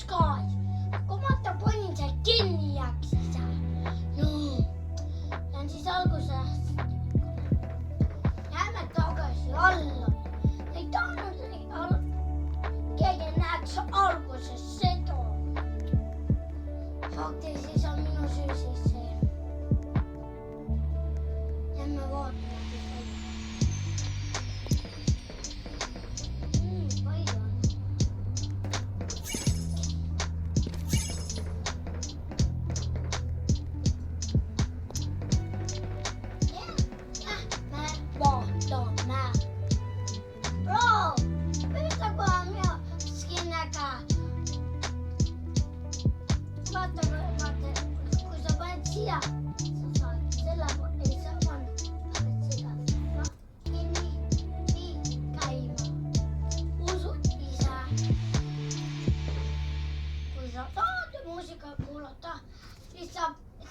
Sky. Kun mä panin sen kiinni jaksissa. No. Tän siis alkussa. Jäämme takaisin alla. Ei tannut kenen näks alkussa seto. Fakti siis on minun syy siis se. En mä voin.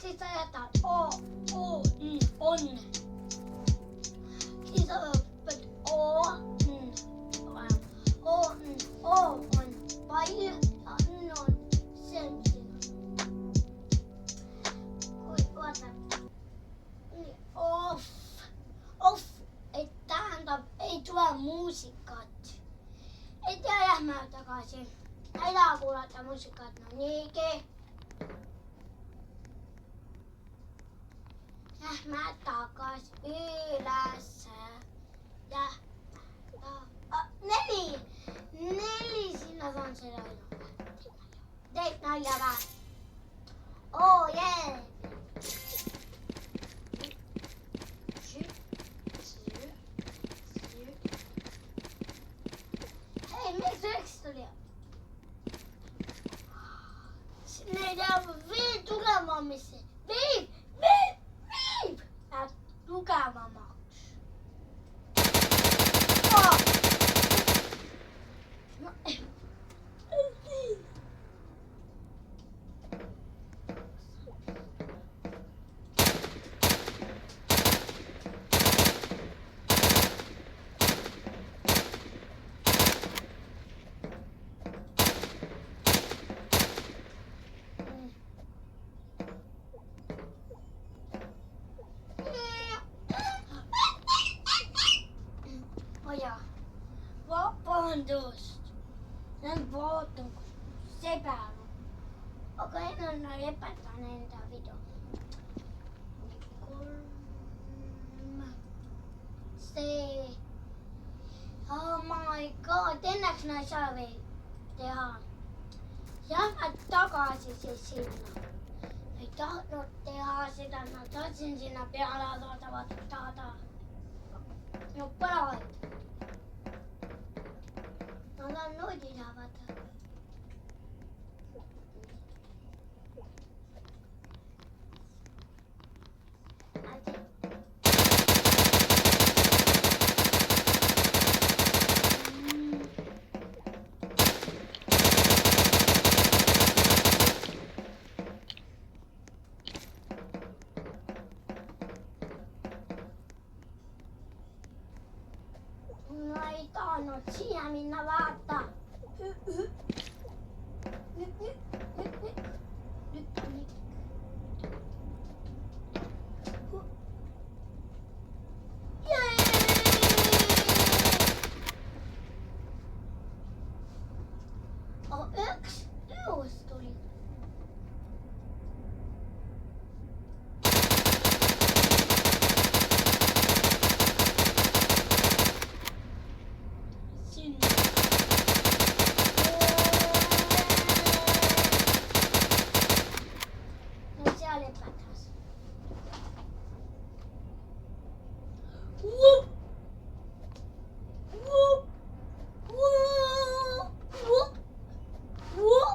Siis sä jätät on. Siis sä öppet on. Paljon ja on sen sinun. Oota. Niin off. Ei tuo musiikat. Ei tiedä mä takaisin. Ei tää kuulata musiikat. No niinkin. Mä takas ylös. Ja 4 sinä on se rajoilla. Teit näin vähän. Oh yeah. Hei, miksi yksi tuli? Sinne ei vielä tukevammin. Viip! Tukevammaksi. Tuosta. Sen vuoton sepäällä. Okei, no epätäneen tää video. 3. C. Oh my god, ennäks näin saa vielä tehdä? Jäämät takaisin siis sinne. Ei tahdot tehdä sitä, mä taisin sinne pialaa tuota. No palaat. Mä oon noita avata. No ei taannut siinä minä vaattaa. Nyt. Yksi tuli. Whoa!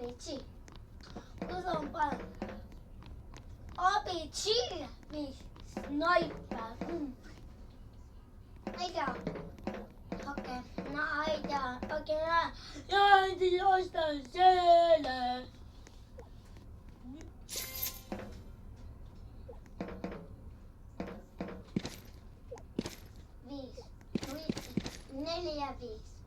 ABC. Useampaan ABC, niin sniper. Eikä. Okei, mä aitaan. Okei, mä äiti jostain siellä. Viisi. 4, 5.